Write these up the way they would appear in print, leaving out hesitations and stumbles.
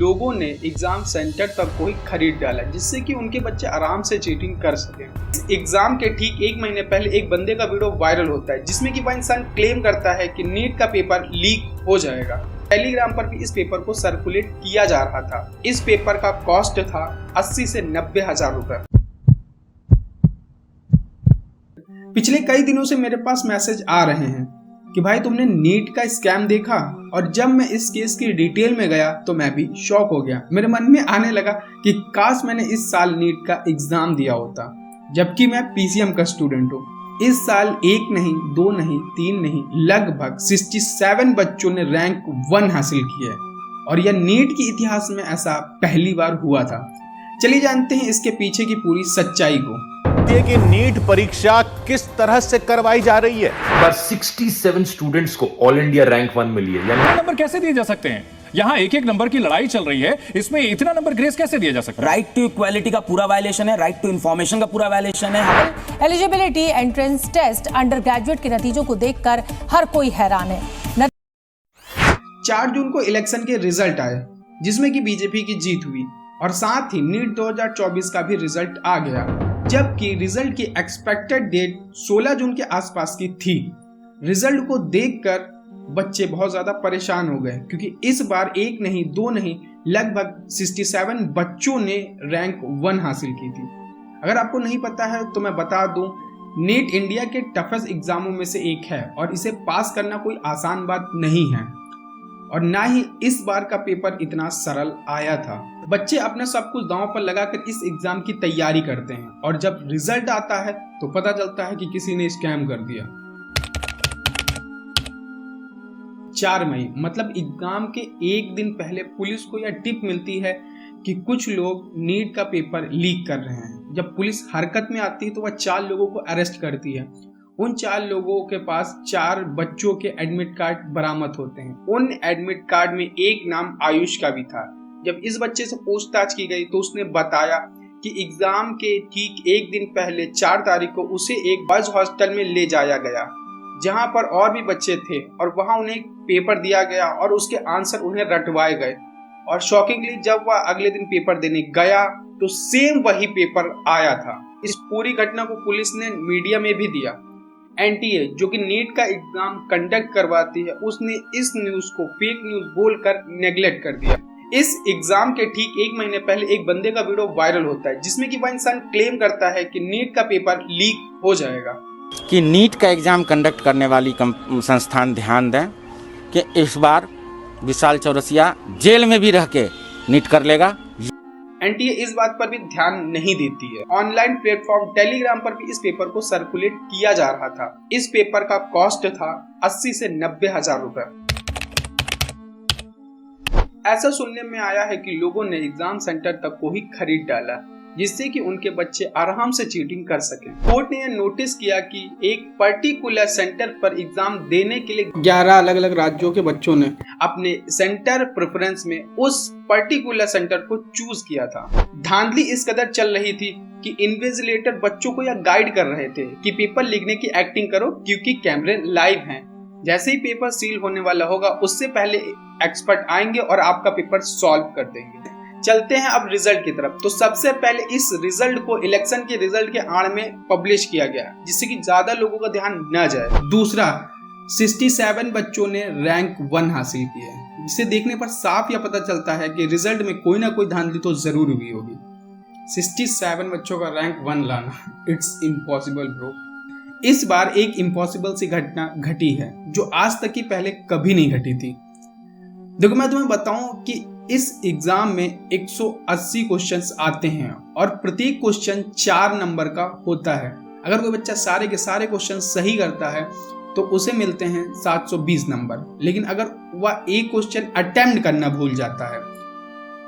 लोगों ने exam centre तक को ही खरीद डाला जिससे कि उनके बच्चे आराम से चीटिंग कर सकें। इस एग्जाम के ठीक एक महीने पहले एक बंदे का वीडियो वायरल होता है जिसमें कि वह इंसान क्लेम करता है कि नीट का पेपर लीक हो जाएगा। टेलीग्राम पर भी इस पेपर को सर्कुलेट किया जा रहा था। इस पेपर का कॉस्ट था 80 से 90 हजार रुपए। पिछले कई दिनों से मेरे पास मैसेज आ रहे हैं कि भाई तुमने नीट का स्कैम देखा, और जब मैं इस केस की डिटेल में गया तो मैं भी शॉक हो गया। मेरे मन में आने लगा कि काश मैंने इस साल नीट का एग्जाम दिया होता, जबकि मैं पीसीएम का स्टूडेंट हूँ। इस साल 1 नहीं 2 नहीं 3 नहीं लगभग 67 बच्चों ने रैंक 1 हासिल किया है, और यह नीट के इतिहास में ऐसा पहली बार हुआ था। चलिए जानते हैं इसके पीछे की पूरी सच्चाई को कि नीट परीक्षा किस तरह से करवाई जा रही है। पर 67 स्टूडेंट्स को ऑल इंडिया रैंक 1 मिली है। यानी नंबर कैसे दिए जा सकते हैं? यहाँ एक एक नंबर की लड़ाई चल रही है, इसमें इतना नंबर ग्रेस कैसे दिया जा सकता है? राइट टू इक्वालिटी का पूरा वायलेशन है, राइट टू इंफॉर्मेशन का पूरा वायलेशन है। Eligibility entrance test undergraduate के नतीजों को देखकर हर कोई हैरान है। 4 जून को इलेक्शन के रिजल्ट आए जिसमें कि बीजेपी की जीत हुई, और साथ ही नीट 2024 का भी रिजल्ट आ गया, जबकि रिजल्ट की एक्सपेक्टेड डेट 16 जून के आसपास की थी। रिजल्ट को देखकर बच्चे बहुत ज्यादा परेशान हो गए क्योंकि इस बार 1 नहीं 2 नहीं लगभग 67 बच्चों ने रैंक 1 हासिल की थी। अगर आपको नहीं पता है तो मैं बता दूं, नीट इंडिया के टफेस्ट एग्जामों में से एक है और इसे पास करना कोई आसान बात नहीं है, और ना ही इस बार का पेपर इतना सरल आया था। बच्चे अपने सब कुछ दांव पर लगाकर इस एग्जाम की तैयारी करते हैं, और जब रिजल्ट आता है तो पता चलता है कि किसी ने स्कैम कर दिया। 4 मई मतलब एग्जाम के एक दिन पहले पुलिस को यह टिप मिलती है कि कुछ लोग नीट का पेपर लीक कर रहे हैं। जब पुलिस हरकत में आती है तो वह 4 लोगों को अरेस्ट करती है। उन 4 लोगों के पास 4 बच्चों के एडमिट कार्ड बरामद होते हैं। उन एडमिट कार्ड में एक नाम आयुष का भी था। जब इस बच्चे से पूछताछ की गई तो उसने बताया कि एग्जाम के ठीक एक दिन पहले 4 तारीख को उसे एक बॉयज हॉस्टल में ले जाया गया जहां पर और भी बच्चे थे, और वहां उन्हें एक पेपर दिया गया और उसके आंसर उन्हें रटवाए गए। और शॉकिंगली जब वह अगले दिन पेपर देने गया तो सेम वही पेपर आया था। इस पूरी घटना को पुलिस ने मीडिया में भी दिया। एनटीए जो कि नीट का एग्जाम कंडक्ट करवाती है, उसने इस न्यूज को फेक न्यूज बोलकर नेग्लेक्ट कर दिया। इस एग्जाम के ठीक एक महीने पहले एक बंदे का वीडियो वायरल होता है जिसमें कि वह इंसान क्लेम करता है कि नीट का पेपर लीक हो जाएगा। कि नीट का एग्जाम कंडक्ट करने वाली संस्थान ध्यान दें कि इस बार विशाल चौरसिया जेल में भी रह के नीट कर लेगा। एनटीए इस बात पर भी ध्यान नहीं देती है। ऑनलाइन प्लेटफॉर्म टेलीग्राम पर भी इस पेपर को सर्कुलेट किया जा रहा था। इस पेपर का कॉस्ट था 80 से 90 हजार रुपए। ऐसा सुनने में आया है कि लोगों ने एग्जाम सेंटर तक को ही खरीद डाला जिससे कि उनके बच्चे आराम से चीटिंग कर सकें। कोर्ट ने यह नोटिस किया कि एक पर्टिकुलर सेंटर पर एग्जाम देने के लिए 11 अलग अलग राज्यों के बच्चों ने अपने सेंटर प्रेफरेंस में उस पर्टिकुलर सेंटर को चूज किया था। धांधली इस कदर चल रही थी कि इन्विजिलेटर बच्चों को यह गाइड कर रहे थे कि पेपर लिखने की एक्टिंग करो क्योंकि कैमरे लाइव हैं। जैसे ही पेपर सील होने वाला होगा उससे पहले एक्सपर्ट आएंगे और आपका पेपर सॉल्व कर देंगे। चलते हैं अब रिजल्ट की तरफ। तो सबसे पहले इस रिजल्ट को इलेक्शन के रिजल्ट के आड़ में पब्लिश किया गया जिससे कि ज्यादा लोगों का ध्यान न जाए। दूसरा, 67 बच्चों ने रैंक 1 हासिल किया है, जिसे देखने पर साफ यह पता चलता है कि रिजल्ट में कोई ना कोई धांधली तो जरूर हुई होगी। 67 बच्चों का रैंक 1 लाना, इट्स इम्पॉसिबल ब्रो। इस बार एक इम्पॉसिबल सी घटना घटी है जो आज तक की पहले कभी नहीं घटी थी। देखो मैं तुम्हें बताऊं कि इस एग्जाम में 180 क्वेश्चंस आते हैं और प्रत्येक क्वेश्चन 4 नंबर का होता है। अगर कोई बच्चा सारे के सारे क्वेश्चन सही करता है तो उसे मिलते हैं 720 नंबर, लेकिन अगर वह एक क्वेश्चन अटेम्प्ट करना भूल जाता है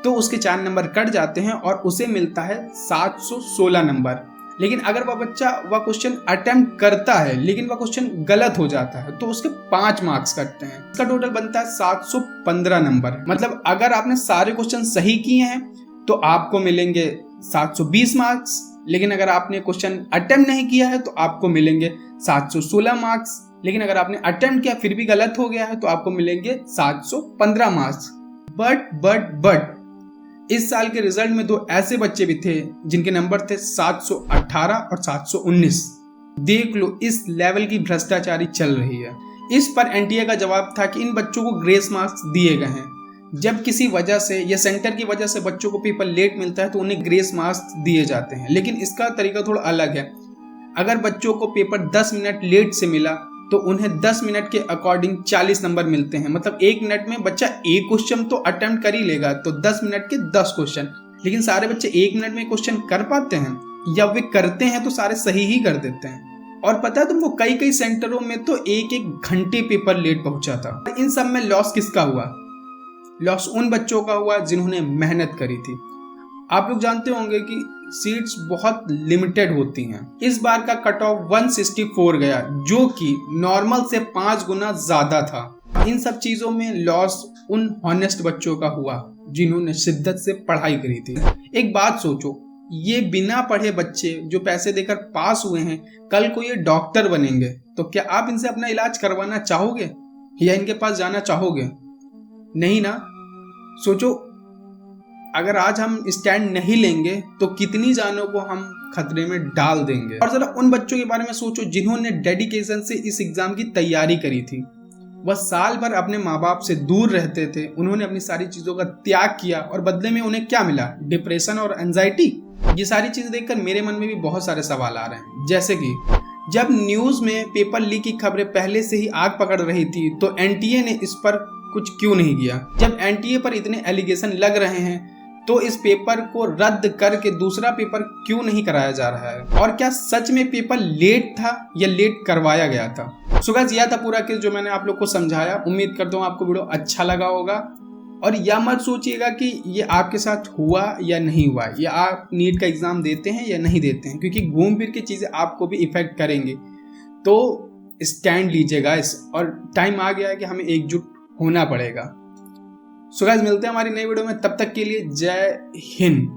तो उसके 4 नंबर कट जाते हैं और उसे मिलता है 716 नंबर। लेकिन अगर वह बच्चा वह क्वेश्चन अटेम्प्ट करता है लेकिन वह क्वेश्चन गलत हो जाता है तो उसके 5 मार्क्स कटते हैं। इसका टोटल बनता है 715 नंबर। मतलब अगर आपने सारे क्वेश्चन सही किए हैं तो आपको मिलेंगे 720 मार्क्स, लेकिन अगर आपने क्वेश्चन अटेम्प्ट नहीं किया है तो आपको मिलेंगे 716 मार्क्स, लेकिन अगर आपने अटेम्प्ट किया फिर भी गलत हो गया है तो आपको मिलेंगे 715 मार्क्स। बट इस साल के रिजल्ट में 2 ऐसे बच्चे भी थे जिनके नंबर थे 718 और 719। देख लो इस लेवल की भ्रष्टाचारी चल रही है। इस पर एनटीए का जवाब था कि इन बच्चों को ग्रेस मार्क्स दिए गए हैं। जब किसी वजह से या सेंटर की वजह से बच्चों को पेपर लेट मिलता है तो उन्हें ग्रेस मार्क्स दिए जाते हैं, लेकिन इसका तरीका थोड़ा अलग है। अगर बच्चों को पेपर 10 मिनट लेट से मिला तो उन्हें 10 मिनट के अकॉर्डिंग 40 नंबर मिलते हैं। मतलब 1 मिनट में बच्चा एक क्वेश्चन तो अटेम्प्ट कर ही लेगा, तो 10 मिनट के 10 क्वेश्चन। लेकिन सारे बच्चे 1 मिनट में क्वेश्चन कर पाते हैं, या वे करते हैं तो सारे सही ही कर देते हैं। और पता है तुमको, कई सेंटरों में तो 1-1 घंटे पेपर लेट पहुंचा था। इन सब में लॉस किसका हुआ? लॉस उन बच्चों का हुआ जिन्होंने मेहनत करी थी। आप लोग जानते होंगे कि सीट्स बहुत लिमिटेड होती हैं। इस बार का कट ऑफ 164 गया, जो कि नॉर्मल से 5 गुना ज्यादा था। इन सब चीजों में लॉस उन हॉनेस्ट बच्चों का हुआ जिन्होंने शिद्दत से पढ़ाई करी थी। एक बात सोचो, ये बिना पढ़े बच्चे जो पैसे देकर पास हुए हैं, कल को ये डॉक्टर बनेंगे, तो क्या आप इनसे अपना इलाज करवाना चाहोगे या इनके पास जाना चाहोगे? नहीं ना। सोचो, अगर आज हम स्टैंड नहीं लेंगे तो कितनी जानों को हम खतरे में डाल देंगे। और जरा उन बच्चों के बारे में सोचो जिन्होंने डेडिकेशन से इस एग्जाम की तैयारी करी थी। वह साल भर अपने माँ बाप से दूर रहते थे, उन्होंने अपनी सारी चीजों का त्याग किया और बदले में उन्हें क्या मिला? डिप्रेशन और एंजाइटी। ये सारी चीजें देखकर मेरे मन में भी बहुत सारे सवाल आ रहे हैं, जैसे कि जब न्यूज में पेपर लीक की खबरें पहले से ही आग पकड़ रही थी तो एनटीए ने इस पर कुछ क्यों नहीं किया? जब एनटीए पर इतने एलिगेशन लग रहे हैं तो इस पेपर को रद्द करके दूसरा पेपर क्यों नहीं कराया जा रहा है? और क्या सच में पेपर लेट था या लेट करवाया गया था? सो गाइस, यह था पूरा केस जो मैंने आप लोग को समझाया। उम्मीद करता हूँ आपको वीडियो अच्छा लगा होगा। और यह मत सोचिएगा कि ये आपके साथ हुआ या नहीं हुआ, या आप नीट का एग्जाम देते हैं या नहीं देते हैं, क्योंकि घूम फिर के चीजें आपको भी इफेक्ट करेंगे। तो स्टैंड लीजिए गाइस, और टाइम आ गया है कि हमें एकजुट होना पड़ेगा। सो गाइस, मिलते हैं हमारी नई वीडियो में, तब तक के लिए जय हिंद।